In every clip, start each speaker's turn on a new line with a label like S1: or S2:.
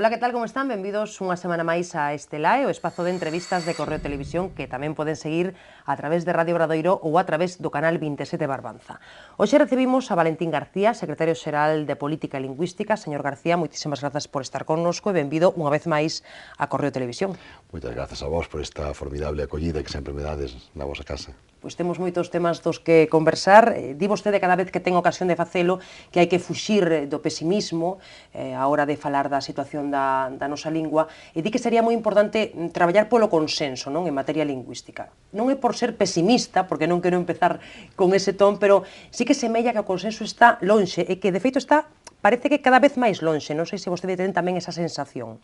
S1: Ola, que tal, como están? Benvidos unha semana máis a Estelae, o espazo de entrevistas de Correo Televisión que tamén poden seguir a través de Radio Obradoiro ou a través do canal 27 Barbanza. Hoxe recibimos a Valentín García, secretario xeral de Política e Lingüística. Señor García, moitísimas grazas por estar connosco e benvido unha vez máis a Correo Televisión.
S2: Moitas grazas a vos por esta formidable acollida que sempre me dades na vosa casa.
S1: Pois temos moitos temas dos que conversar. Di vostede cada vez que ten ocasión de facelo que hai que fuxir do pesimismo a hora de falar da situación da nosa lingua, e di que sería moi importante traballar polo consenso, non, en materia lingüística. Non é por ser pesimista, porque non quero empezar con ese ton, pero sí que semella que o consenso está lonxe, e que de feito está, parece que cada vez máis lonxe. Non sei se vostede ten tamén esa sensación.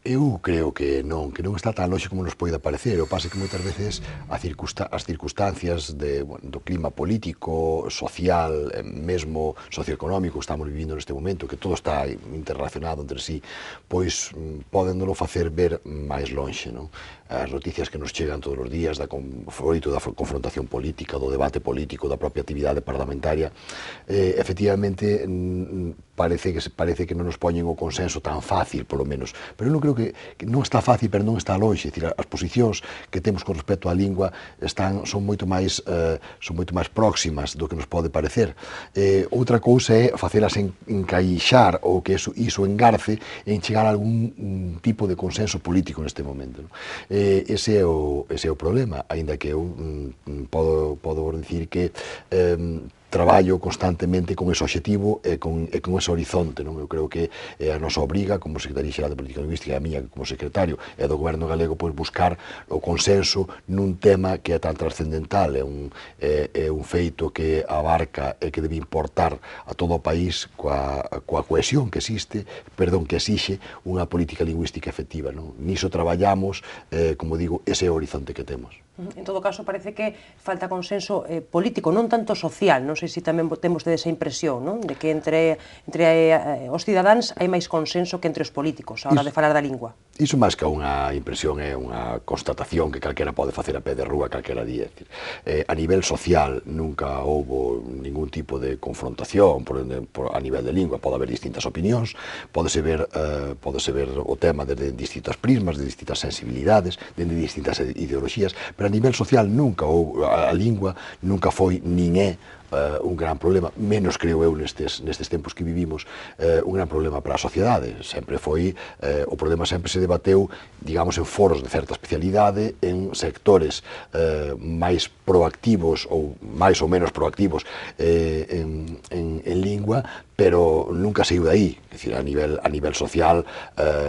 S2: Eu creo que non está tan longe como nos poida parecer. O pase que moitas veces as circunstancias do clima político, social, mesmo socioeconómico que estamos vivindo neste momento, que todo está interrelacionado entre sí, pois poden non facer ver máis longe, non? As noticias que nos chegan todos os días froito da confrontación política, do debate político, da propia actividade parlamentaria, efectivamente parece que non nos poñen o consenso tan fácil, polo menos. Pero eu non creo que non está fácil, pero non está longe. As posicións que temos con respecto á lingua son moito máis próximas do que nos pode parecer. Outra cousa é facelas encaixar ou que iso engarce en chegar a algún tipo de consenso político neste momento. Ese é o problema, aínda que eu podo dicir que traballo constantemente con ese obxectivo e con ese horizonte. Eu creo que é a nosa obriga como Secretaría Xeral de Política Lingüística e a miña como secretario e do Goberno galego buscar o consenso nun tema que é tan trascendental, é un feito que abarca e que debe importar a todo o país coa cohesión que exixe unha política lingüística efectiva. Niso traballamos, como digo, ese é o horizonte que temos.
S1: En todo caso, parece que falta consenso político, non tanto social. Non sei se tamén temos esa impresión, non? De que entre os cidadáns hai máis consenso que entre os políticos a hora de falar da lingua.
S2: Iso máis que unha impresión é unha constatación que calquera pode facer a pé de rúa calquera día. A nivel social nunca houbo ningún tipo de confrontación a nivel de lingua. Pode haber distintas opinións, podese ver o tema desde distintas prismas, de distintas sensibilidades, desde distintas ideoloxías, pero a nivel social nunca houve, a lingua nunca foi nin é un gran problema, menos creo eu nestes tempos que vivimos, un gran problema para a sociedade. Sempre foi, o problema sempre se debateu, digamos, en foros de certa especialidade, en sectores máis proactivos ou máis ou menos proactivos en lingua, pero nunca saiu daí. É dicir, a nivel social,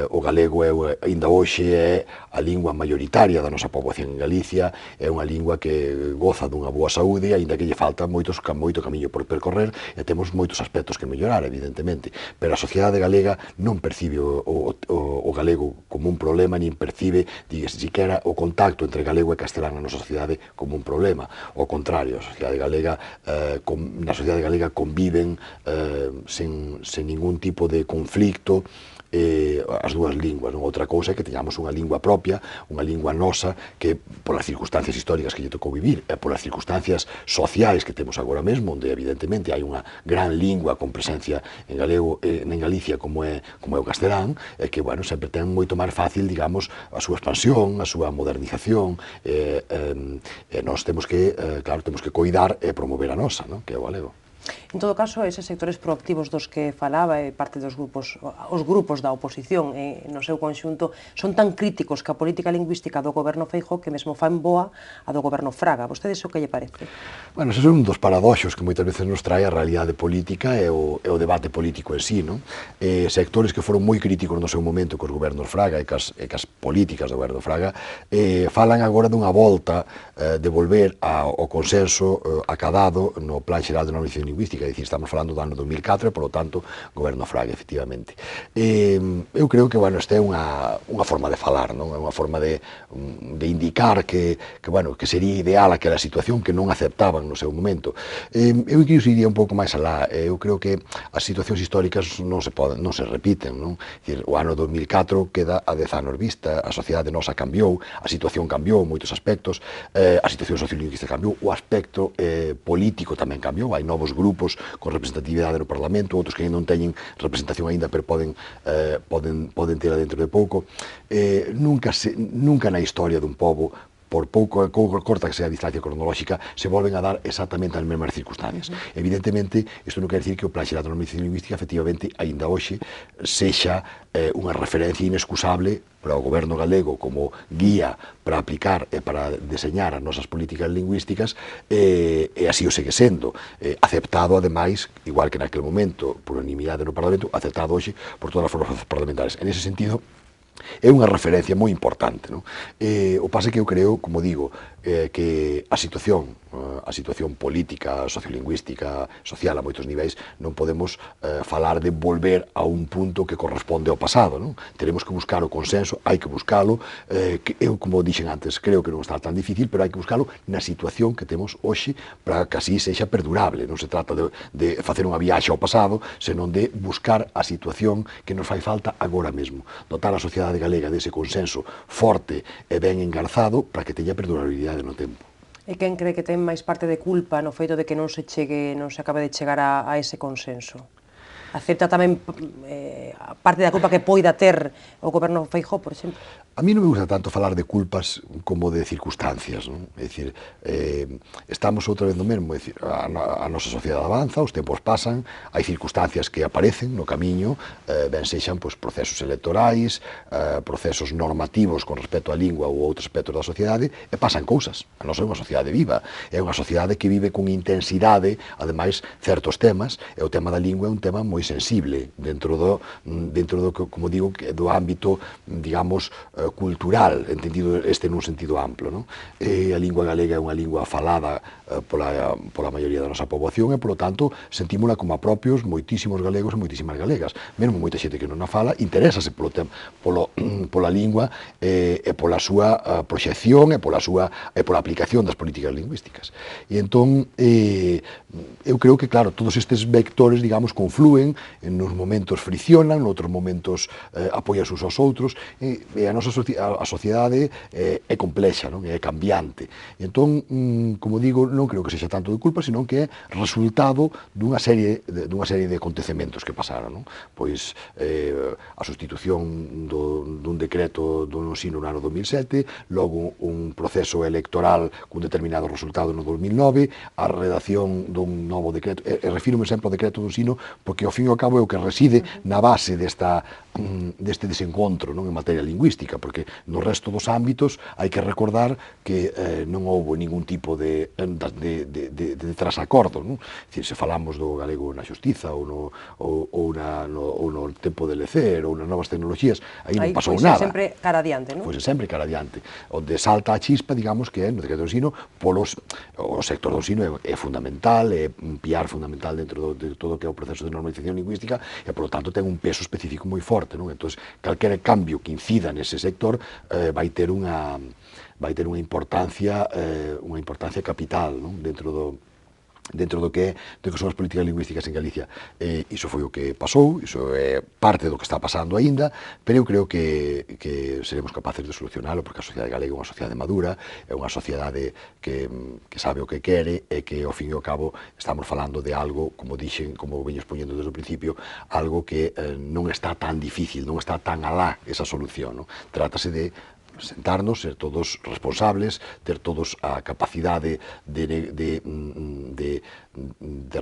S2: o galego aínda hoxe é a lingua maioritaria da nosa poboación en Galicia, é unha lingua que goza dunha boa saúde, aínda que lle falta moito camiño por percorrer e temos moitos aspectos que mellorar, evidentemente, pero a sociedade galega non percibe o galego como un problema, nin percibe, siquera, o contacto entre galego e castelán na nosa sociedade como un problema. Ao contrario, na sociedade galega conviven sen ningún tipo de conflicto as dúas linguas. Outra cousa é que teñamos unha lingua propia, unha lingua nosa, que polas circunstancias históricas que lle tocou vivir e polas circunstancias sociais que temos agora mesmo, onde evidentemente hai unha gran lingua con presencia en galego en Galicia como é o castelán, e que, bueno, sempre ten moito máis fácil, digamos, a súa expansión, a súa modernización, e nós temos que coidar e promover a nosa, que é o galego.
S1: En todo caso, eses sectores proactivos dos que falaba e parte dos grupos, os grupos da oposición no seu conxunto, son tan críticos que a política lingüística do goberno Feijóo que mesmo fan boa a do goberno Fraga. Vostede iso que lle parece?
S2: Bueno, ese é un dos paradoxos que moitas veces nos trae a realidade política e o debate político en sí, non? Sectores que foron moi críticos no seu momento cos gobernos Fraga e cas políticas do goberno Fraga falan agora dunha volta de volver ao consenso acadado no Plan Xeral de Normalización Lingüística, é dicir, estamos falando do ano 2004 e, por lo tanto, goberno Fraga, efectivamente. Eu creo que, bueno, esta é unha forma de falar, non? É unha forma de indicar que sería ideal aquela situación que non aceptaban no seu momento. Eu incluso iría un pouco máis alá. Eu creo que as situacións históricas non se repiten, non? É dicir, o ano 2004 queda a 10 anos vista, a sociedade nosa cambiou, a situación cambiou en moitos aspectos, a situación sociolingüística cambiou, o aspecto político tamén cambiou, hai novos grupos grupos con representatividade no Parlamento, outros que non teñen representación aínda, pero poden tela dentro de pouco. Nunca na historia dun pobo, por pouco corta que sea a distancia cronolóxica, se volven a dar exactamente as mesmas circunstancias. Evidentemente, isto non quer decir que o Plan Xeral de Normalización Lingüística, efectivamente, aínda hoxe, sexa unha referencia inexcusable para o goberno galego como guía para aplicar e para deseñar as nosas políticas lingüísticas, e así o segue sendo, aceptado, ademais, igual que naquele momento, por unanimidade no Parlamento, aceptado hoxe por todas as forzas parlamentarias. En ese sentido, é unha referencia moi importante, non? O pase que eu creo, como digo, que a situación política, sociolingüística, social a moitos niveis, non podemos falar de volver a un punto que corresponde ao pasado, non? Teremos que buscar o consenso, hai que buscalo, eu, como dixen antes, creo que non está tan difícil, pero hai que buscalo na situación que temos hoxe para que así sexa perdurable. Non se trata de facer unha viaxe ao pasado, senón de buscar a situación que nos fai falta agora mesmo. Dotar a sociedade galega dese consenso forte e ben engarzado para que teña perdurabilidade no tempo.
S1: E quen cree que ten máis parte de culpa no feito de que non se acabe de chegar a ese consenso? Acepta tamén parte da culpa que poida ter o goberno Feijóo, por exemplo?
S2: A mí non me gusta tanto falar de culpas como de circunstancias, non? É dicir, estamos outra vez no mesmo, é dicir, a nosa sociedade avanza, os tempos pasan, hai circunstancias que aparecen no camiño, ben sexan procesos electorais, procesos normativos con respecto á lingua ou outros aspectos da sociedade, e pasan cousas. A nosa é unha sociedade viva, é unha sociedade que vive con intensidade, ademais, certos temas, e o tema da lingua é un tema moi sensible dentro do como digo, do ámbito, digamos, cultural, entendido este nun sentido amplo, non? A lingua galega é unha lingua falada pola maioría da nosa poboación e, polo tanto, sentímola como a propios moitísimos galegos e moitísimas galegas. Mesmo moita xente que non a fala, interésase pola lingua e pola súa proxección e pola aplicación das políticas lingüísticas. E entón, eu creo que, claro, todos estes vectores, digamos, confluen, nos momentos friccionan, noutros momentos apoias uns aos outros, e a nosa sociedade é complexa, non? É cambiante. E entón, como digo, non creo que sexa tanto de culpa, senón que é resultado dunha serie de acontecementos que pasaron, non? Pois a sustitución dun decreto do ensino no ano 2007, logo un proceso electoral cun determinado resultado no 2009, a redacción dun novo decreto, e refírome sempre ao decreto do ensino porque ao fin e ao cabo é o que reside na base deste desencontro, non, en materia lingüística, porque no resto dos ámbitos hai que recordar que non houve ningún tipo de trasacordo, non? Se falamos do galego na xustiza ou no tempo de lecer ou nas novas tecnoloxías, aí non pasou nada.
S1: Foi sempre cara adiante, non?
S2: Foi sempre cara adiante. Onde salta a chispa, digamos, que é no decreto do ensino, o sector do ensino é fundamental, é un piar fundamental dentro de todo o que é o proceso de normalización lingüística e, por lo tanto, ten un peso específico moi forte, non? Entón, calquera cambio que incida nese sector vai ter unha importancia capital, non? Dentro do que son as políticas lingüísticas en Galicia. Iso foi o que pasou, iso é parte do que está pasando aínda, pero eu creo que seremos capaces de solucionalo, porque a sociedade galega é unha sociedade madura, é unha sociedade que sabe o que quere e que, ao fin e ao cabo, estamos falando de algo, como dixen, como veño expoñendo desde o principio, algo que non está tan difícil, non está tan alá esa solución, non? Trátase de sentarnos, ser todos responsables, ter todos a capacidade de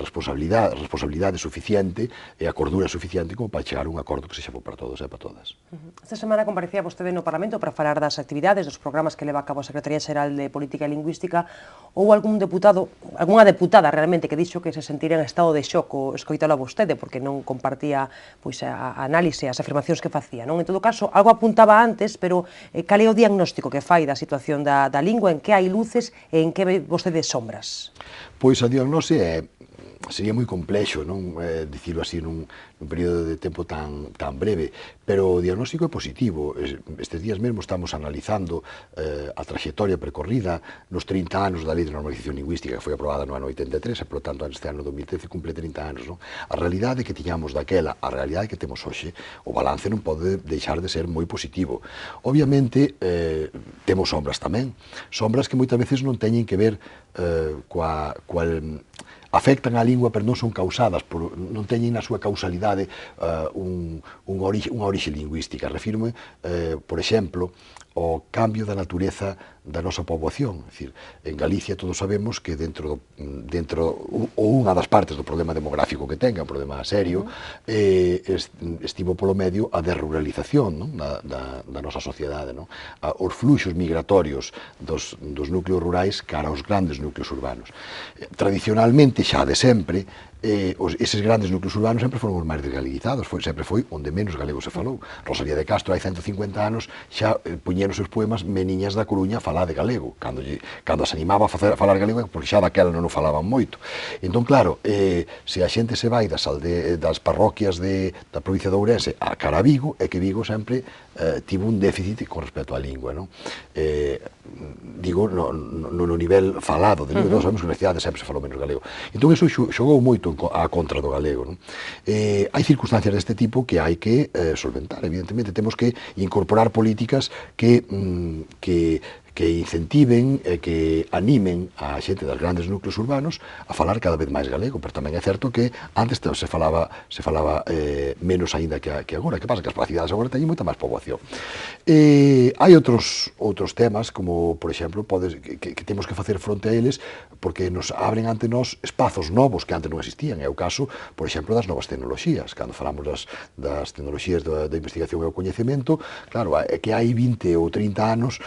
S2: responsabilidade suficiente e a cordura suficiente como para chegar a un acordo que sexa bo para todos e para todas.
S1: Esta semana comparecía vostede no Parlamento para falar das actividades, dos programas que leva a cabo a Secretaría Xeral de Política Lingüística. Ou algunha deputada realmente que dixo que se sentira en estado de xoco escoitalo a vostede porque non compartía a análise, as afirmacións que facía, non? En todo caso, algo apuntaba antes, pero cal é o diagnóstico que fai da situación da lingua, en que hai luces e en que ve vostede sombras?
S2: Pois a diagnose sería moi complexo, non dicirlo así nun período de tempo tan breve, pero o diagnóstico é positivo. Estes días mesmo estamos analizando a trayectoria percorrida nos 30 anos da Lei de Normalización Lingüística, que foi aprobada no ano 83, e, por lo tanto, este ano 2013 cumple 30 anos, non? A realidade que tiñamos daquela, a realidade que temos hoxe, o balance non pode deixar de ser moi positivo. Obviamente, temos sombras tamén, sombras que moitas veces non teñen que ver coa afectan a lingua pero non son causadas, non teñen na súa causalidade unha orixe lingüística. Refirme, por exemplo, o cambio da natureza da nosa poboación. É dicir, en Galicia todos sabemos que dentro ou unha das partes do problema demográfico que tenga, un problema serio, estivo polo medio a desruralización, non? da nosa sociedade, non? Os fluxos migratorios dos núcleos rurais cara aos grandes núcleos urbanos. Tradicionalmente, xa de sempre, eses grandes núcleos urbanos sempre foron os máis desgaleguizados, sempre foi onde menos galego se falou. Rosalía de Castro, hai 150 anos, xa puñía nos seus poemas Meniñas da Coruña falar de galego. Cando se animaba a falar galego, porque xa daquela non o falaban moito. Entón, claro, se a xente se vai das parroquias da provincia de Ourense a cara a Vigo, é que Vigo sempre tivo un déficit con respecto á lingua, non? Digo, no nivel falado de lingua, nós sabemos que na cidade sempre se falou menos galego. Entón, iso xogou moito a contra do galego, non? Hai circunstancias deste tipo que hai que solventar, evidentemente. Temos que incorporar políticas que incentiven e que animen a xente dos grandes núcleos urbanos a falar cada vez máis galego, pero tamén é certo que antes se falaba menos aínda que agora. Que pasa? Que as cidades agora teñen moita máis poboación. Hai outros temas, como, por exemplo, que temos que facer fronte a eles, porque nos abren ante nós espazos novos que antes non existían. É o caso, por exemplo, das novas tecnoloxías. Cando falamos das tecnoloxías da investigación e o coñecemento, claro, é que hai 20 ou 30 anos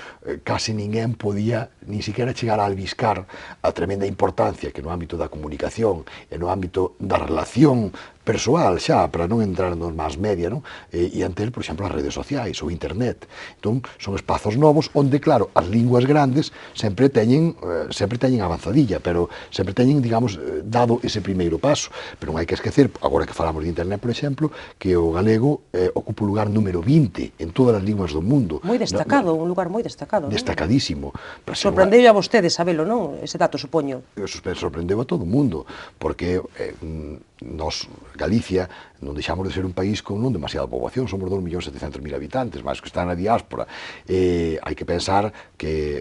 S2: case ninguén podía nin siquiera chegar a albiscar a tremenda importancia que no ámbito da comunicación e no ámbito da relación persoal xa, para non entrar nos más media, non? E ante el, por exemplo, as redes sociais ou internet. Entón, son espazos novos onde, claro, as linguas grandes sempre teñen avanzadilla, pero sempre teñen, digamos, dado ese primeiro paso. Pero non hai que esquecer, agora que falamos de internet, por exemplo, que o galego ocupa o lugar número 20 en todas as linguas do mundo.
S1: Moi destacado, un lugar moi destacado, non?
S2: Destacadísimo.
S1: Sorprendeu a vostede sabelo, non? Ese dato, supoño.
S2: Sorprendeu a todo o mundo, porque nós, Galicia, non deixamos de ser un país con non demasiada poboación, somos 2.700.000 habitantes, máis que están na diáspora. Hai que pensar que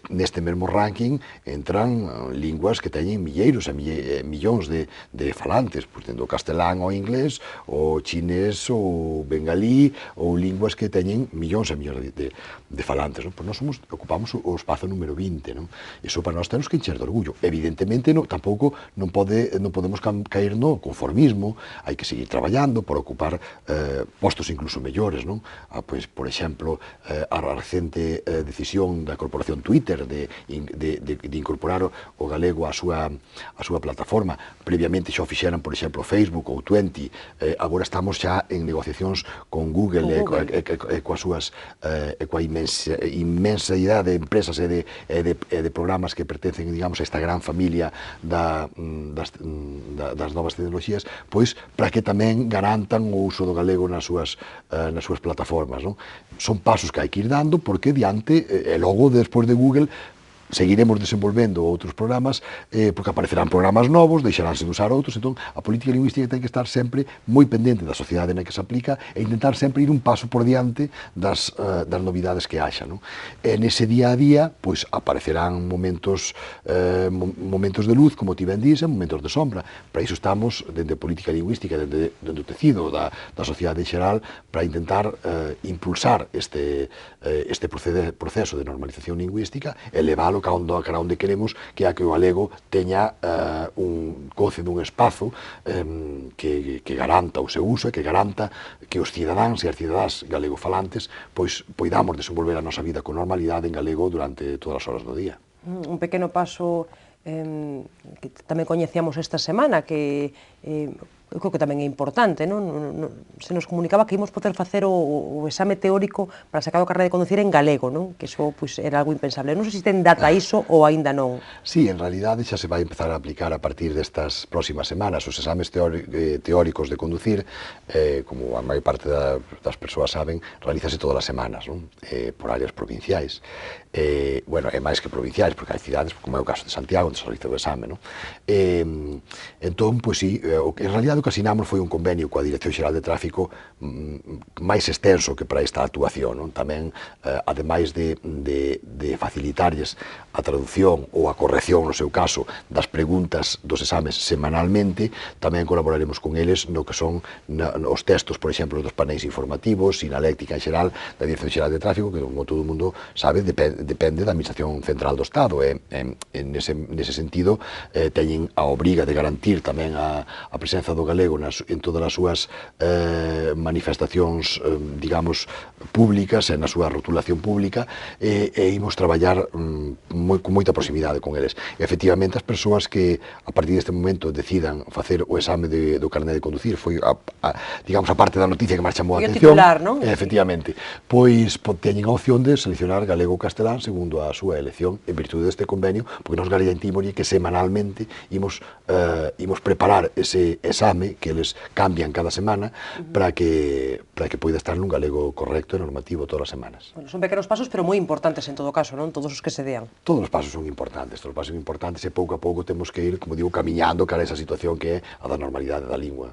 S2: neste mesmo ranking entran linguas que teñen milleiros e millóns de falantes, pois dentro do castelán ou inglés, ou chinés, ou bengalí, ou linguas que teñen millóns e millóns de falantes, non? Pois nós ocupamos o espazo número 20, non? Iso para nós temos que encher de orgullo. Evidentemente, tampouco non podemos caer no conformismo, hai que seguir traballando por ocupar postos incluso mellores, non? Pois, por exemplo, a recente decisión da corporación Twitter de incorporar o galego á súa plataforma. Previamente xa o fixeran, por exemplo, Facebook ou Twenty. Agora estamos xa en negociacións con Google e coa inmensa idade de empresas e de programas que pertencen, digamos, a esta gran familia das novas tecnoloxías, pois para que tamén garantan o uso do galego nas súas plataformas, non? Son pasos que hai que ir dando, porque diante, e logo, despois de Google, seguiremos desenvolvendo outros programas, porque aparecerán programas novos, deixaránse de usar outros. Entón, a política lingüística ten que estar sempre moi pendente da sociedade na que se aplica e intentar sempre ir un paso por diante das novidades que haxa, non? E nese día a día, pois, aparecerán momentos de luz, como ti ben dís, e momentos de sombra. Para iso estamos, dende política lingüística, dende o tecido da sociedade en xeral, para intentar impulsar este proceso de normalización lingüística e leválo cara onde queremos, que é que o galego teña goce dun espazo que garanta o seu uso e que garanta que os cidadáns e as cidadás galegofalantes pois poidamos desenvolver a nosa vida con normalidade en galego durante todas as horas do día.
S1: Un pequeno paso que tamén coñecíamos esta semana, que eu creo que tamén é importante, non? Se nos comunicaba que ímos poder facer o exame teórico para sacar o carné de conducir en galego, non? Que iso era algo impensable. Non sei se ten data iso ou aínda non.
S2: Sí, en realidade xa se vai empezar a aplicar a partir destas próximas semanas. Os exames teóricos de conducir, como a maior parte das persoas saben, realízase todas as semanas, non? Por áreas provinciais. Bueno, é máis que provinciais, porque hai cidades, como é o caso de Santiago, onde se realiza o exame, non? Entón, pois sí, en realidade o que asinamos foi un convenio coa Dirección Xeral de Tráfico máis extenso que para esta actuación, non? Tamén, ademais de facilitarlles a traducción ou a corrección, no seu caso, das preguntas dos exames semanalmente, tamén colaboraremos con eles no que son os textos, por exemplo, dos paneis informativos, sinaléctica en xeral da Dirección Xeral de Tráfico, que, como todo o mundo sabe, depende da Administración Central do Estado, e nese sentido teñen a obriga de garantir tamén a presenza do galego en todas as súas manifestacións, digamos, públicas e na súa rotulación pública, e imos traballar con moita proximidade con eles. E, efectivamente, as persoas que a partir deste momento decidan facer o exame do carné de conducir, foi, digamos, a parte da noticia que máis chamou a atención.
S1: Titular, non?
S2: Efectivamente. Pois teñen a opción de seleccionar galego ou castelán segundo a súa elección en virtude deste convenio, porque nos garantimos que semanalmente imos preparar ese exame que eles cambian cada semana para que poida estar nun galego correcto e normativo todas as semanas.
S1: Bueno, son pequenos pasos, pero moi importantes en todo caso, non? Todos os que se dean.
S2: Todos os pasos son importantes, e pouco a pouco temos que ir, como digo, camiñando cara a esa situación que é a da normalidade da lingua.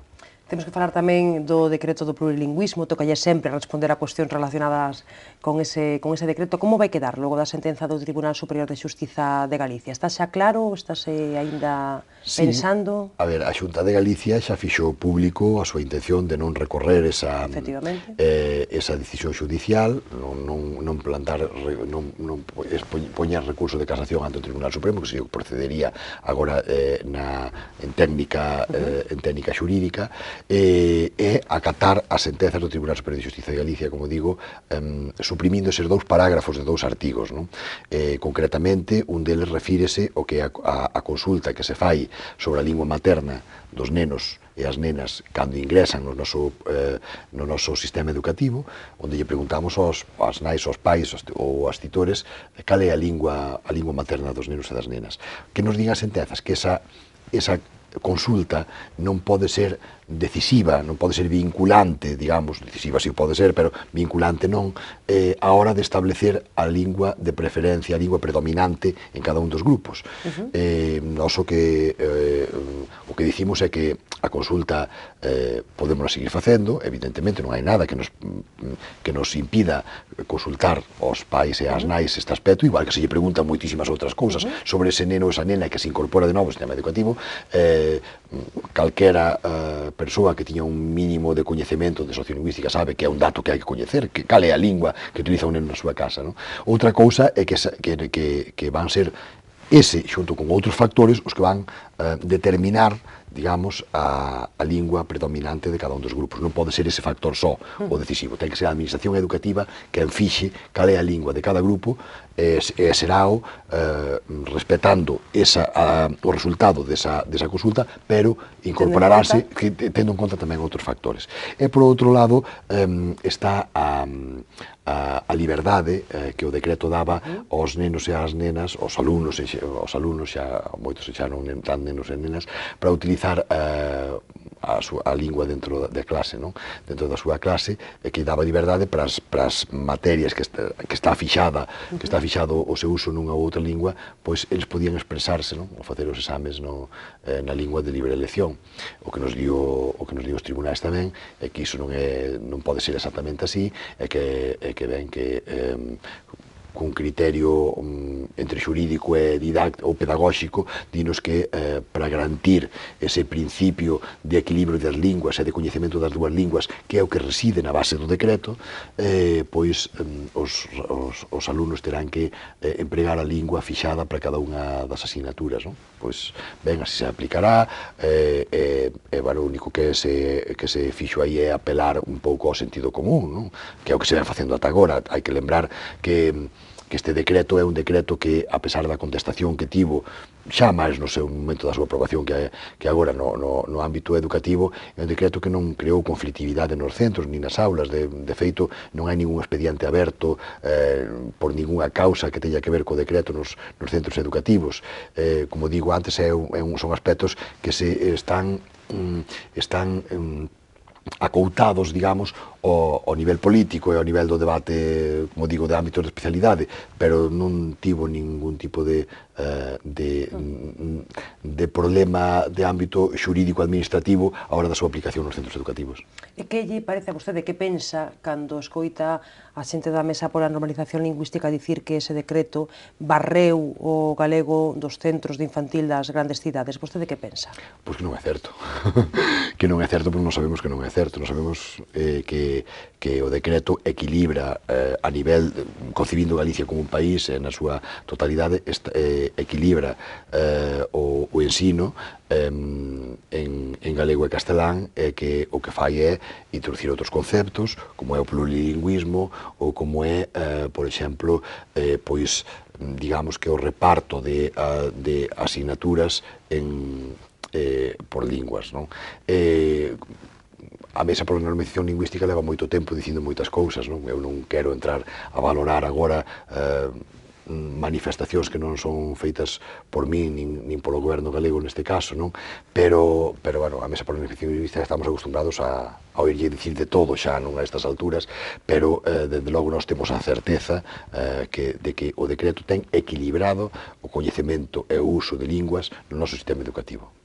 S1: Temos que falar tamén do decreto do plurilingüismo, tocalle sempre responder a cuestións relacionadas con ese decreto. Como vai quedar logo da sentenza do Tribunal Superior de Xustiza de Galicia? Está xa claro? Estáse aínda pensando?
S2: A ver, a Xunta de Galicia xa fixou público a súa intención de non recorrer esa decisión xudicial, non poñer recurso de casación ante o Tribunal Supremo, que se procedería agora en técnica xurídica, e acatar as sentenzas do Tribunal Superior de Xustiza de Galicia, como digo, suprimindo eses dous parágrafos de dous artigos, non? Concretamente, un deles refírese ao que a consulta que se fai sobre a lingua materna dos nenos e as nenas cando ingresan no noso sistema educativo, onde lle preguntamos aos nais, aos pais ou aos titores cal é a lingua materna dos nenos e das nenas. Que nos digan as sentenzas que esa consulta non pode ser decisiva, non pode ser vinculante, digamos, decisiva si pode ser, pero vinculante non, a hora de establecer a lingua de preferencia, a lingua predominante en cada un dos grupos. Nós o que dicimos é que a consulta podemos seguir facendo, evidentemente non hai nada que nos impida consultar aos pais e ás nais este aspecto, igual que se lle preguntan moitísimas outras cousas sobre ese neno ou esa nena que se incorpora de novo ao sistema educativo. Calquera persoa que tiña un mínimo de coñecemento de sociolingüística sabe que é un dato que hai que coñecer, que cal é a lingua que utiliza un neno na súa casa, non? Outra cousa é que van ser ese, xunto con outros factores, os que van determinar, digamos, a lingua predominante de cada un dos grupos. Non pode ser ese factor só o decisivo. Ten que ser a administración educativa que enfixe cal é a lingua de cada grupo e serao respetando o resultado desa consulta, pero incorporarase tendo en conta tamén outros factores. E, por outro lado, está a liberdade que o decreto daba aos nenos e ás nenas, aos alumnos xa, moitos xa non tan nenos e nenas, para utilizar a lingua dentro da clase, non? Dentro da súa clase, que daba liberdade para as materias que está fixado o seu uso nunha ou outra lingua, pois eles podían expresarse, non? Ou facer os exames na lingua de libre elección. O que nos dio os tribunais tamén é que iso non pode ser exactamente así, é que ven que con criterio entre xurídico e ou pedagóxico, dinos que para garantir ese principio de equilibrio das linguas e de coñecemento das dúas linguas, que é o que reside na base do decreto, pois os alumnos terán que empregar a lingua fixada para cada unha das asignaturas, non? Pois, ben, así se aplicará, o único que se fixo aí é apelar un pouco ao sentido común, non? Que é o que se ven facendo ata agora. Hai que lembrar que este decreto é un decreto que, a pesar da contestación que tivo xa máis no seu momento da súa aprobación que agora no ámbito educativo, é un decreto que non creou conflictividade nos centros, nin nas aulas. De feito, non hai ningún expediente aberto por ningunha causa que teña que ver co decreto nos centros educativos. Como digo antes, son aspectos que se están acoutados, digamos, ao nivel político e ao nivel do debate, como digo, de ámbitos de especialidade, pero non tivo ningún tipo de problema de ámbito xurídico-administrativo a hora da súa aplicación nos centros educativos.
S1: E que lle parece a vostede, que pensa cando escoita a xente da Mesa pola Normalización Lingüística dicir que ese decreto barreu o galego dos centros de infantil das grandes cidades? Vostede que pensa?
S2: Pois que non é certo. Que non é certo, porque non sabemos que non é certo. Non sabemos que o decreto equilibra a nivel, concibindo Galicia como un país na súa totalidade, equilibra o ensino en galego e castelán, que o que fai é introducir outros conceptos, como é o plurilingüismo ou como é, por exemplo, pois, digamos que o reparto de asignaturas por linguas, non? A Mesa pola Normalización Lingüística leva moito tempo dicindo moitas cousas, non? Eu non quero entrar a valorar agora manifestacións que non son feitas por mí nin polo goberno galego neste caso, non? Pero bueno, a Mesa pola Normalización Lingüística estamos acostumbrados a oírlle dicir de todo xa non a estas alturas, pero desde logo nós temos a certeza de que o decreto ten equilibrado o coñecemento e o uso de linguas no noso sistema educativo.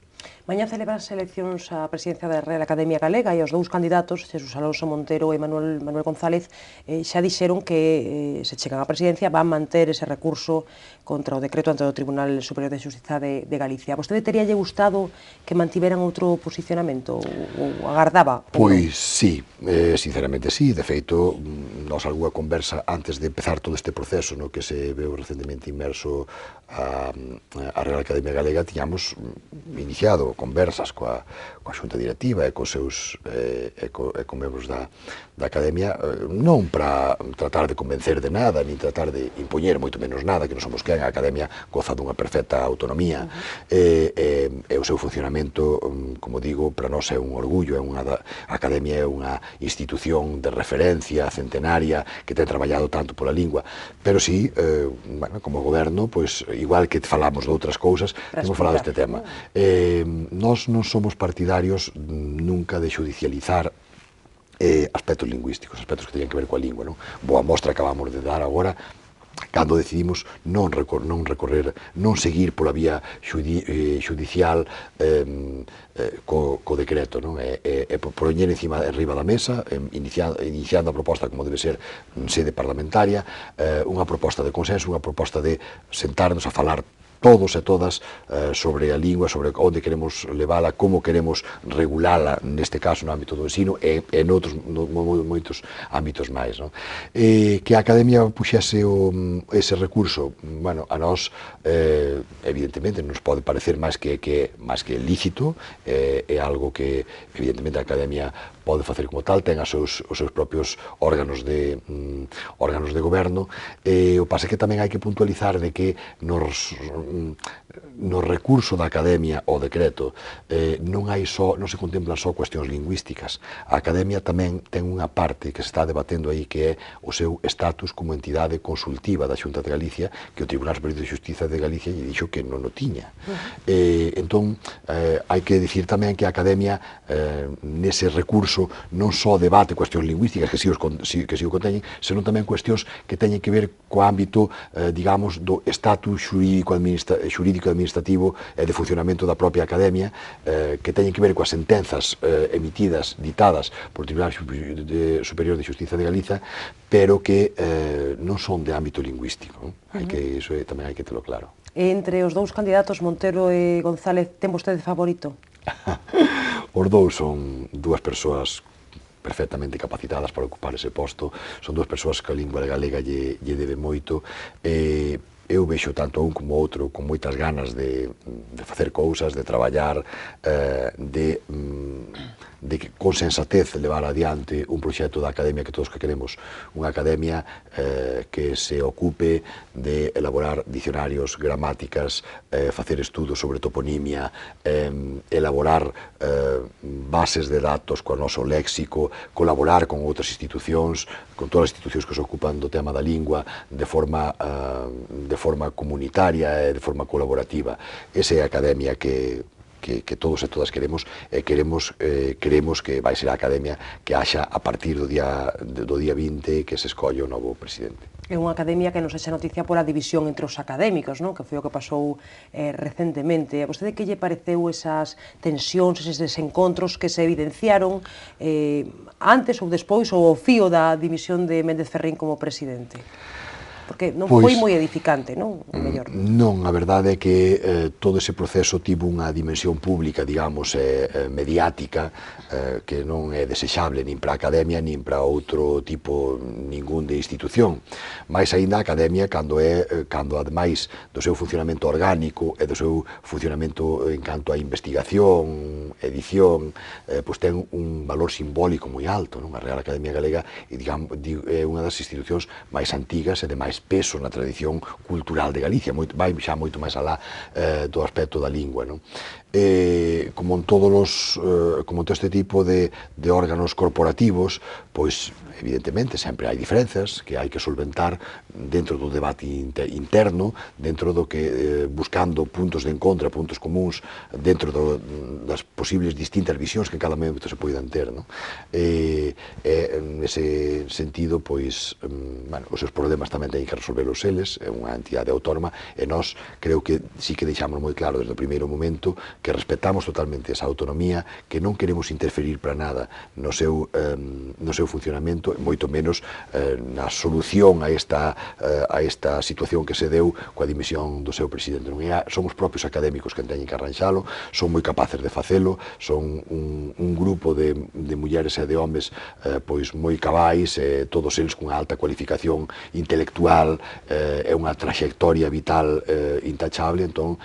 S1: Mañá celebran as eleccións á presidencia da Real Academia Galega e os dous candidatos, Jesús Alonso Montero e Manuel González, xa dixeron que se chegan á presidencia van manter ese recurso contra o decreto ante o Tribunal Superior de Xustiza de Galicia. A vostede teríalle gustado que mantiveran outro posicionamento ou agardaba?
S2: Pois sí, sinceramente sí. De feito, nos algunha conversa antes de empezar todo este proceso no que se veu recentemente inmerso a Real Academia Galega, tiñamos iniciado conversas coa xunta directiva e cos seus membros da Academia, non para tratar de convencer de nada, nin tratar de impoñer moito menos nada, que non somos quen. A Academia goza dunha perfecta autonomía, e o seu funcionamento, como digo, para nós é un orgullo. A Academia é unha institución de referencia centenaria que ten traballado tanto pola lingua, pero sí, como goberno, pois igual que falamos de outras cousas, temos falado deste tema. Nós non somos partidarios nunca de xudicializar aspectos lingüísticos, aspectos que teñen que ver coa lingua, non? Boa mostra acabamos de dar agora cando decidimos non seguir pola vía judicial co decreto, non? Poñer arriba da mesa, iniciando a proposta como debe ser sede parlamentaria, unha proposta de consenso, unha proposta de sentarnos a falar todos e todas sobre a lingua, sobre onde queremos levala, como queremos regulala, neste caso no ámbito do ensino e noutros moitos ámbitos máis, non? Que a Academia puxese ese recurso, bueno, a nós evidentemente nos pode parecer máis que lícito, é algo que evidentemente a Academia pode facer como tal, ten os seus propios órganos de goberno. O pase que tamén hai que puntualizar de que no recurso da Academia ao decreto non se contemplan só cuestións lingüísticas. A Academia tamén ten unha parte que se está debatendo aí, que é o seu estatus como entidade consultiva da Xunta de Galicia, que o Tribunal Superior de Xustiza de Galicia lle dixo que non o tiña. Entón, hai que dicir tamén que a Academia nese recurso non só debate cuestións lingüísticas, que si o conteñen, senón tamén cuestións que teñen que ver co ámbito, digamos, do estatus xurídico-administrativo e de funcionamento da propia Academia, que teñen que ver coas sentenzas emitidas, ditadas por Tribunal Superior de Xustiza de Galiza, pero que non son de ámbito lingüístico. Iso tamén hai que telo claro.
S1: Entre os dous candidatos, Montero e González, ten vostede favorito?
S2: Os dous son dúas persoas perfectamente capacitadas para ocupar ese posto, son dúas persoas que a lingua galega lle debe moito. Eu vexo tanto un como outro con moitas ganas de facer cousas, de traballar, de con sensatez levar adiante un proxecto da Academia que todos que queremos, unha Academia que se ocupe de elaborar dicionarios, gramáticas, facer estudos sobre toponimia, elaborar bases de datos co noso léxico, colaborar con outras institucións, con todas as institucións que se ocupan do tema da lingua de forma comunitaria e de forma colaborativa. Esa é a Academia que todos e todas queremos, queremos que vai ser a Academia que haxa a partir do día 20 que se escolle o novo presidente.
S1: É unha academia que non sexa noticia pola división entre os académicos, non? Que foi o que pasou recentemente. A vostede que lle pareceu esas tensións, eses desencontros que se evidenciaron antes ou despois ou ao fío da dimisión de Méndez Ferrín como presidente? Porque non foi moi edificante, non? Mellor.
S2: Non, a verdade é que todo ese proceso tivo unha dimensión pública, digamos, mediática, que non é desexable nin para a Academia, nin para outro tipo, ningún de institución. Mais aínda a Academia, cando ademais do seu funcionamento orgánico e do seu funcionamento en canto a investigación, edición, pois ten un valor simbólico moi alto, non? A Real Academia Galega é unha das institucións máis antigas e de máis peso na tradición cultural de Galicia, vai xa moito máis alá do aspecto da lingua, non? Como en todo este tipo de órganos corporativos, pois evidentemente sempre hai diferenzas que hai que solventar dentro do debate interno, dentro do que buscando puntos de encontro, puntos comuns dentro das posibles distintas visións que en cada momento se poidan ter, non? Nese sentido, pois, os seus problemas tamén teñen que resolvelos eles, é unha entidade autónoma e nós creo que sí que deixamos moi claro desde o primeiro momento que respetamos totalmente esa autonomía, que non queremos interferir para nada no seu funcionamento, moito menos na solución a esta situación que se deu coa dimisión do seu presidente. Son os propios académicos que teñen que arranxalo, son moi capaces de facelo, son un grupo de mulleres e de homes pois moi cabais, todos eles cunha alta cualificación intelectual, é unha traxectoria vital intachable, entón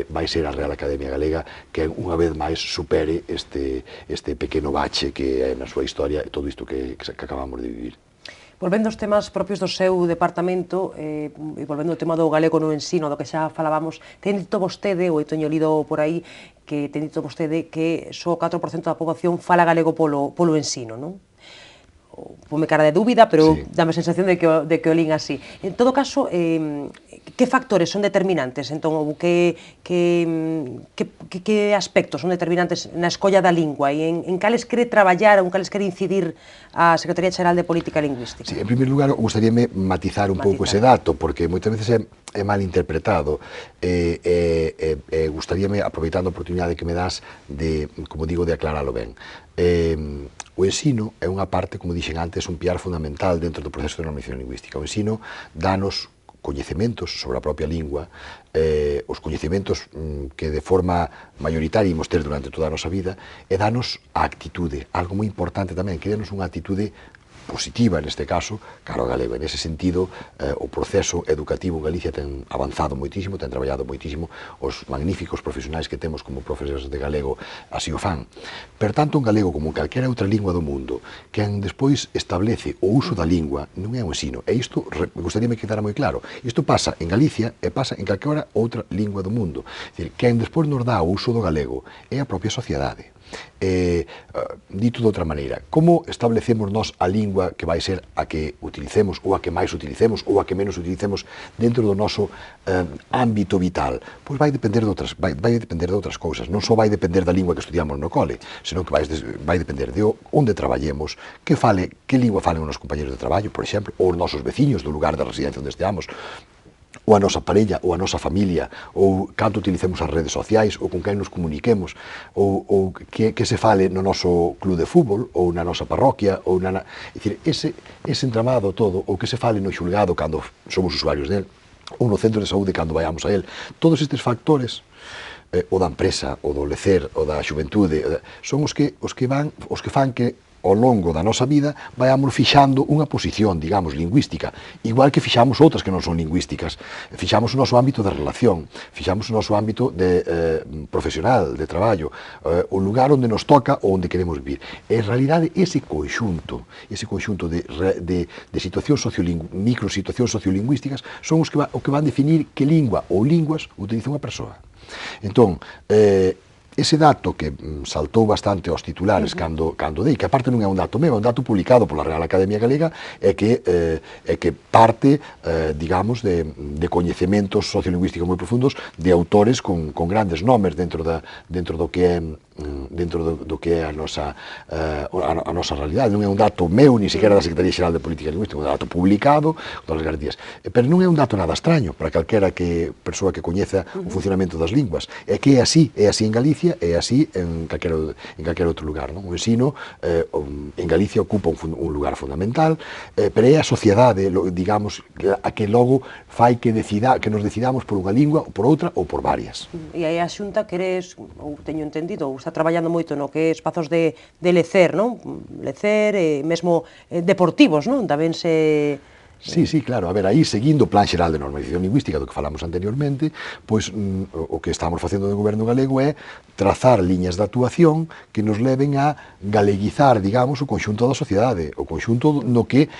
S2: vai ser a Real Academia Galega que unha vez máis supere este pequeno bache que é na súa historia e todo isto que acabamos de vivir.
S1: Volvendo aos temas propios do seu departamento e volvendo ao tema do galego no ensino, do que xa falábamos, ten dito vostede, ou teño lido por aí, que ten dito vostede que só o 4% da poboación fala galego polo ensino, non? Pome cara de dúbida, pero sí, dame a sensación de que o lín así. En todo caso, que factores son determinantes? Entón, que aspectos son determinantes na escolla da lingua e en cales quere traballar ou en cales quere incidir a Secretaría Xeral de Política Lingüística?
S2: Sí, en primeiro lugar, gustaríame matizar un pouco ese dato, porque moitas veces é mal interpretado e gustaríame, aproveitando a oportunidade que me das de, como digo, de aclaralo ben. O ensino é unha parte, como dixen antes, un piar fundamental dentro do proceso de normalización lingüística. O ensino danos coñecementos sobre a propia lingua, os coñecementos que de forma mayoritaria imos ter durante toda a nosa vida, e danos a actitude, algo moi importante tamén, que danos unha actitude positiva, neste caso, caro galego. En ese sentido, o proceso educativo en Galicia ten avanzado moitísimo, ten traballado moitísimo, os magníficos profesionais que temos como profesores de galego así o fan. Per tanto, en galego, como en calquera outra lingua do mundo, quen despois establece o uso da lingua non é o ensino, e isto, gustaríame que quedara moi claro, isto pasa en Galicia e pasa en calquera outra lingua do mundo. É dicir, quen despois nos dá o uso do galego é a propia sociedade. Dito de outra maneira, como establecemos nós a lingua que vai ser a que utilicemos ou a que máis utilicemos ou a que menos utilicemos dentro do noso ámbito vital? Pois vai depender de outras cousas, non só vai depender da lingua que estudiamos no cole, senón que vai depender de onde traballemos, que lingua falen os nosos compañeros de traballo, por exemplo, ou os nosos veciños do lugar da residencia onde esteamos, ou a nosa parella, ou a nosa familia, ou canto utilicemos as redes sociais, ou con quen nos comuniquemos, ou que se fale no noso club de fútbol, ou na nosa parroquia, ou é dicir, ese entramado todo, ou que se fale no xulgado cando somos usuarios del, ou no centro de saúde cando vayamos a él, todos estes factores, o da empresa, o do lecer, o da xuventude, son os que fan que ao longo da nosa vida vayamos fixando unha posición, digamos, lingüística, igual que fixamos outras que non son lingüísticas. Fixamos o noso ámbito de relación, fixamos o noso ámbito profesional, de traballo, o lugar onde nos toca ou onde queremos vivir. En realidade, ese conxunto de situacións microsituacións sociolingüísticas son os que van definir que lingua ou linguas utiliza unha persoa. Entón, ese dato que saltou bastante aos titulares cando dei, que aparte non é un dato meu, é un dato publicado pola Real Academia Galega, é que parte, digamos, de coñecementos sociolingüísticos moi profundos de autores con grandes nomes dentro do que é a nosa realidade. Non é un dato meu, ni sequera da Secretaría Xeral de Política Lingüística, é un dato publicado todas as garantías. Pero non é un dato nada extraño para calquera persoa que coñeza o funcionamento das linguas. É que é así en Galicia, é así en calquera outro lugar. Non? O ensino en Galicia ocupa un lugar fundamental, pero é a sociedade, digamos, a que logo fai que nos decidamos por unha lingua, ou por outra, ou por varias.
S1: E aí a Xunta queres, ou teño entendido, ou está traballando moito no que é espazos de lecer, non? Lecer, mesmo deportivos, non? Tamén se...
S2: Sí, claro. A ver, aí, seguindo o Plan Xeral de Normalización Lingüística do que falamos anteriormente, pois o que estamos facendo no Goberno galego é trazar liñas de actuación que nos leven a galeguizar, digamos, o conxunto da sociedade, o conxunto no que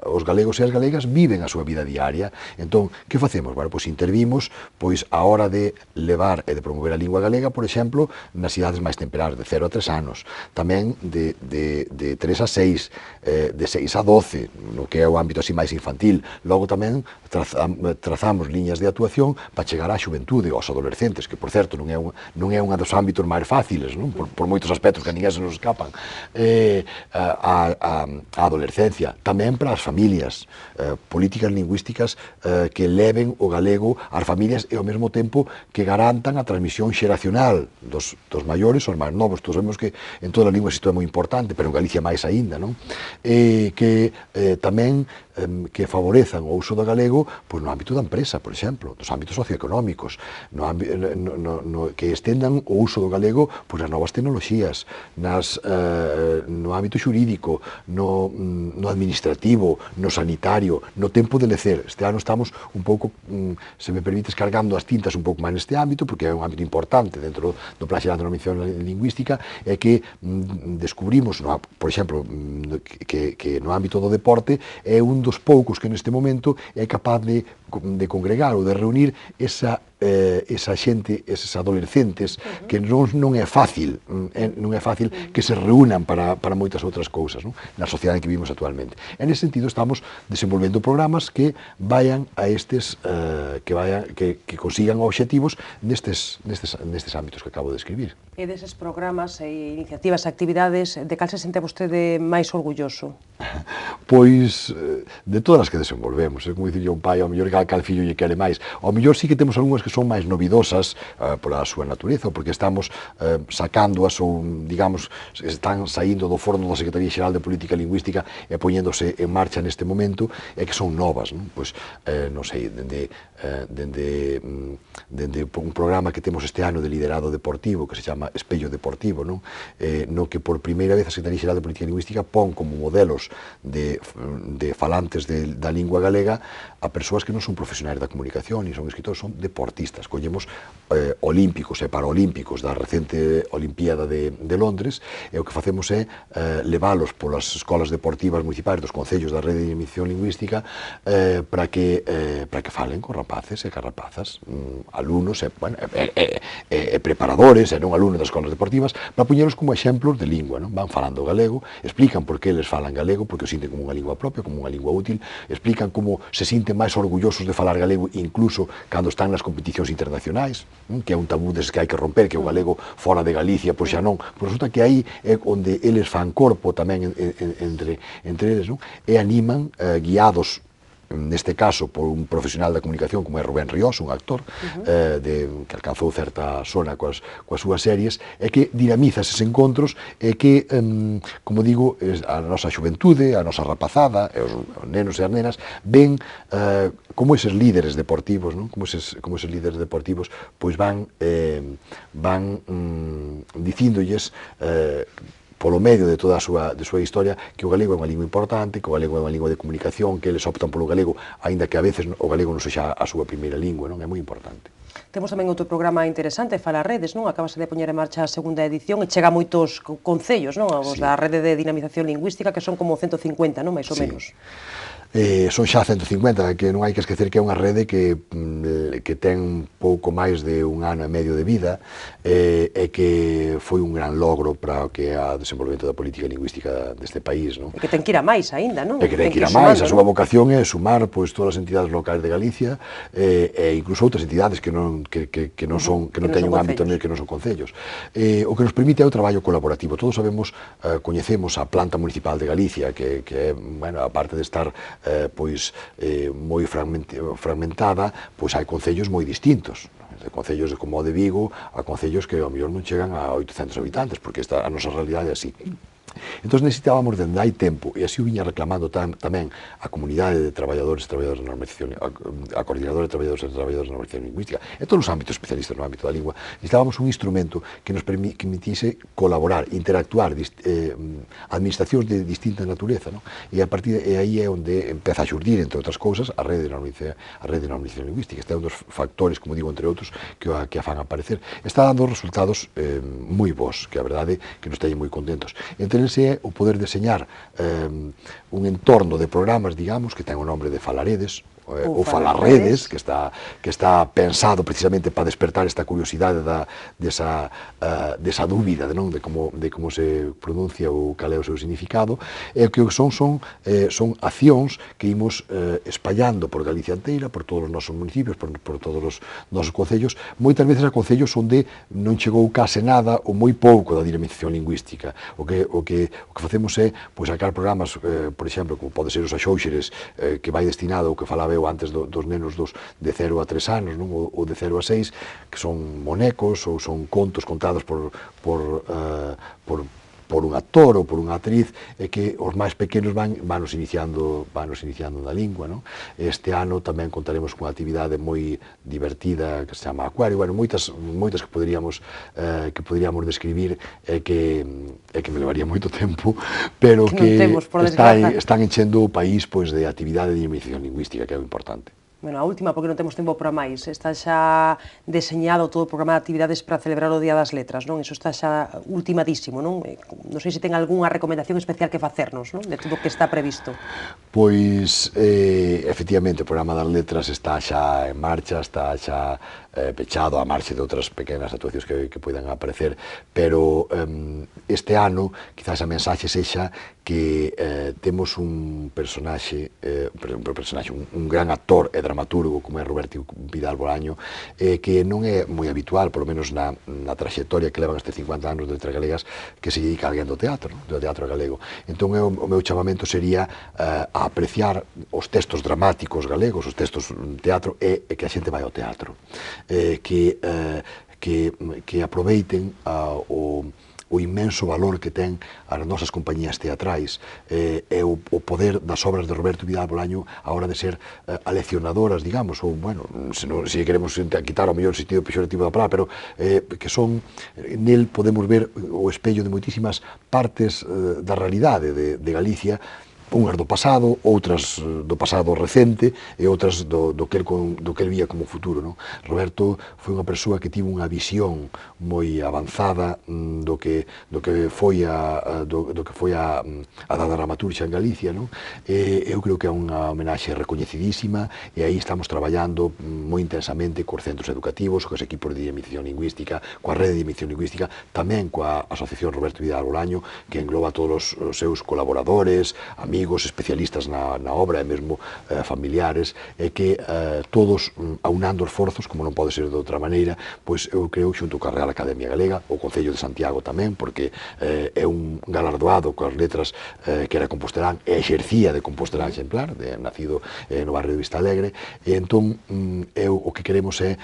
S2: os galegos e as galegas viven a súa vida diaria. Entón, que facemos? Bueno, pois intervimos a hora de levar e de promover a lingua galega, por exemplo, nas cidades máis temperadas, de 0 a 3 anos, tamén de 3 a 6, de 6 a 12, no que é o ámbito así máis infantil. Logo tamén trazamos liñas de actuación para chegar á xuventude, aos adolescentes, que, por certo, non é un dos ámbitos máis fáciles, non? Por moitos aspectos que a ninguén se nos escapan. A adolescencia, tamén para as familias, políticas lingüísticas que leven o galego ás familias e ao mesmo tempo que garantan a transmisión xeracional dos maiores aos máis novos. Todos sabemos que en todas as linguas isto é moi importante, pero en Galicia máis aínda, non? Que tamén que favorezan o uso do galego pois no ámbito da empresa, por exemplo, dos ámbitos socioeconómicos, que estendan o uso do galego pois nas novas tecnoloxías, no ámbito xurídico, no administrativo, no sanitario, no tempo de lecer. Este ano estamos un pouco, se me permites, cargando as tintas un pouco máis neste ámbito, porque é un ámbito importante dentro do Plan Xeral de Normalización Lingüística, é que descubrimos, por exemplo, que no ámbito do deporte é un dos poucos que neste momento é capaz de congregar ou de reunir esa xente, eses adolescentes que non é fácil que se reúnan para moitas outras cousas, non? Na sociedade en que vivimos actualmente. En ese sentido estamos desenvolvendo programas que vayan a estes que consigan obxectivos nestes ámbitos que acabo de describir.
S1: E deses programas e iniciativas, actividades, de cal se sente vostede máis orgulloso?
S2: Pois de todas as que desenvolvemos, como dicir un pai, ao mellor cal fillo lle quere máis. Ao mellor sí que temos algunhas que son máis novidosas pola súa natureza, porque estamos sacándoas ou, digamos, están saindo do forno da Secretaría Xeral de Política Lingüística e poñéndose en marcha neste momento, e que son novas, non? Pois, non sei, dende un programa que temos este ano de liderado deportivo, que se chama Espello Deportivo, non? No que por primeira vez a Secretaría Xeral de Política Lingüística pon como modelos de falantes da lingua galega a persoas que non son profesionais da comunicación, ni son escritores, son deportistas. Collemos olímpicos e paraolímpicos da recente Olimpiada de Londres, e o que facemos é leválos polas escolas deportivas municipais dos concellos da rede de emisión lingüística para que falen con rapaces e con rapazas, alumnos e preparadores, e non alumnos das escolas deportivas, para poñelos como exemplos de lingua, non? Van falando galego, explican por que eles falan galego, porque o sinten como unha lingua propia, como unha lingua útil, explican como se sinten máis orgullosos de falar galego incluso cando están nas competicións internacionais, que é un tabú des que hai que romper, que o galego fora de Galicia, pois xa non. Pois resulta que aí é onde eles fan corpo tamén entre eles, non? E animan, guiados neste caso por un profesional da comunicación como é Rubén Ríos, un actor que alcanzou certa sona coas súas series, e que dinamiza eses encontros e que, como digo, a nosa xuventude, a nosa rapazada, e os nenos e as nenas ven como eses líderes deportivos, non? Como eses líderes deportivos pois van dicíndolles polo medio de toda a súa historia, que o galego é unha lingua importante, que o galego é unha lingua de comunicación, que eles optan polo galego, aínda que a veces o galego non sexa a súa primeira lingua, non? É moi importante.
S1: Temos tamén outro programa interesante, Fala Redes, non? Acabase de poñer en marcha a segunda edición e chega a moitos concellos, non? Os da Rede de Dinamización Lingüística, que son como 150, non? Mais ou menos.
S2: Son xa 150, que non hai que esquecer que é unha rede que ten pouco máis de un ano e medio de vida e que foi un gran logro para o que é o desenvolvemento da política lingüística deste país, non?
S1: E que ten que ir a máis aínda, non?
S2: E que ten que ir a máis, a súa vocación é sumar pois todas as entidades locais de Galicia e incluso outras entidades que non teñen un ámbito que non son concellos. O que nos permite é o traballo colaborativo. Todos sabemos, coñecemos a planta municipal de Galicia, que é, bueno, aparte de estar moi fragmentada, pois hai concellos moi distintos, de concellos como o de Vigo a concellos que ao mellor non chegan a 800 habitantes, porque a nosa realidade é así. Entón necesitábamos dende hai tempo, e así o viña reclamando tamén a comunidade de traballadores e traballadoras de normalización, a coordinadora de traballadores e traballadoras de normalización lingüística, e todos os ámbitos especialistas no ámbito da lingua, necesitábamos un instrumento que nos permitise colaborar, interactuar, administracións de distinta natureza, non? E a partir de aí é onde empeza a xurdir, entre outras cousas, a rede de normalización lingüística. Este é un dos factores, como digo, entre outros, que a fan aparecer. Está dando resultados moi bons, que a verdade que nos teñen moi contentos. Entre é o poder deseñar un entorno de programas, digamos, que ten o nombre de Falaredes, ou Falarredes, que está pensado precisamente para despertar esta curiosidade desa dúbida de como se pronuncia ou cal é o seu significado, e o que son accións que imos espallando por Galicia inteira, por todos os nosos municipios, por todos os nosos concellos, moitas veces a concellos onde non chegou case nada ou moi pouco da dinamización lingüística. O que facemos é sacar programas, por exemplo, como pode ser os Axóuxeres, que vai destinado ao que falaba eu antes dos nenos de 0 a 3 anos, non? Ou de 0 a 6, que son monecos ou son contos contados por un actor ou por unha actriz, e que os máis pequenos vanos iniciando na lingua, non? Este ano tamén contaremos cunha actividade moi divertida que se chama Acuario, bueno, moitas que poderíamos describir e que me levaría moito tempo, pero que están enchendo o país de actividade de dinamización lingüística, que é o importante.
S1: Bueno, a última, porque non temos tempo para máis. Está xa deseñado todo o programa de actividades para celebrar o Día das Letras, non? Iso está xa ultimadísimo, non? Non sei se ten algunha recomendación especial que facernos, non? De todo o que está previsto.
S2: Pois, efectivamente, o programa das letras está xa en marcha, está xa pechado a marcha de outras pequenas actuacións que poidan aparecer, pero este ano, quizás a mensaxe sexa que temos un personaxe, un gran actor e dramaturgo como é Roberto Vidal Bolaño, que non é moi habitual, polo menos na traxectoria que levan estes 50 anos de Letras Galegas, que se dedica a alguén do teatro galego. Entón o meu chamamento sería a apreciar os textos dramáticos galegos, os textos teatro, e que a xente vai ao teatro, que aproveiten o inmenso valor que ten as nosas compañías teatrais e o poder das obras de Roberto Vidal Bolaño a hora de ser aleccionadoras, digamos, ou, bueno, se queremos quitar o mellor sentido pexorativo da palabra, pero que son, nel podemos ver o espello de moitísimas partes da realidade de Galicia, unhas do pasado, outras do pasado recente e outras do que el vía como futuro, non? Roberto foi unha persoa que tivo unha visión moi avanzada do que foi a da dramaturgia en Galicia, non? Eu creo que é unha homenaxe recoñecidísima, e aí estamos traballando moi intensamente cos centros educativos, cos equipos de dinamización lingüística, coa rede de dinamización lingüística, tamén coa Asociación Roberto Vidal Bolaño, que engloba todos os seus colaboradores, amigos, especialistas na obra e mesmo familiares, e que todos aunando esforzos, como non pode ser de outra maneira, pois eu creo, xunto coa Real Academia Galega, o Concello de Santiago tamén, porque é un galardoado coas letras que era compostelán e exercía de compostelán exemplar, nacido no barrio de Vista Alegre, e entón o que queremos é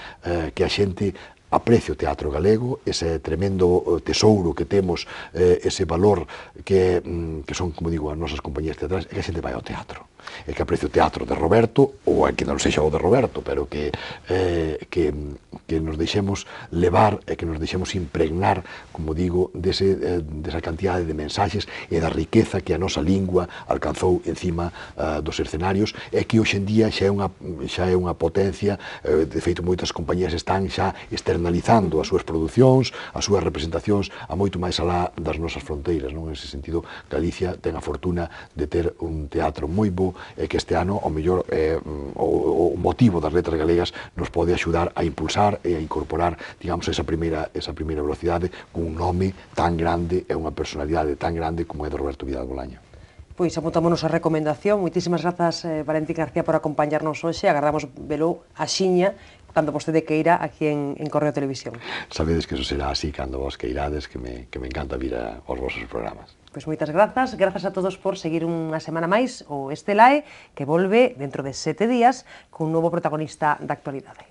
S2: que a xente aprecie o teatro galego, ese tremendo tesouro que temos, ese valor que son, como digo, as nosas compañías teatrais, e que a xente vai ao teatro, e que aprecie o teatro de Roberto, ou que non sexa o de Roberto, pero que nos deixemos levar e que nos deixemos impregnar, como digo, desa cantidade de mensaxes e da riqueza que a nosa lingua alcanzou encima dos escenarios, e que hoxe en día xa é unha potencia. De feito, moitas compañías están xa externando internacionalizando as súas producións, as súas representacións a moito máis alá das nosas fronteiras, non? En ese sentido, Galicia ten a fortuna de ter un teatro moi bo e que este ano, ao mellor, o motivo das letras galegas nos pode axudar a impulsar e a incorporar, digamos, esa primeira velocidade con un nome tan grande e unha personalidade tan grande como é de Roberto Vidal Bolaño.
S1: Pois apuntámonos a recomendación. Moitísimas grazas, Valentín García, por acompañarnos hoxe. Agardamos velo axiña cando vostede queira aquí en Correo Televisión.
S2: Sabedes que eso será así cando vos queirades, que me encanta vir aos vosos programas.
S1: Pois moitas grazas a todos por seguir unha semana máis o Estelae, que volve dentro de 7 días cun novo protagonista da actualidade.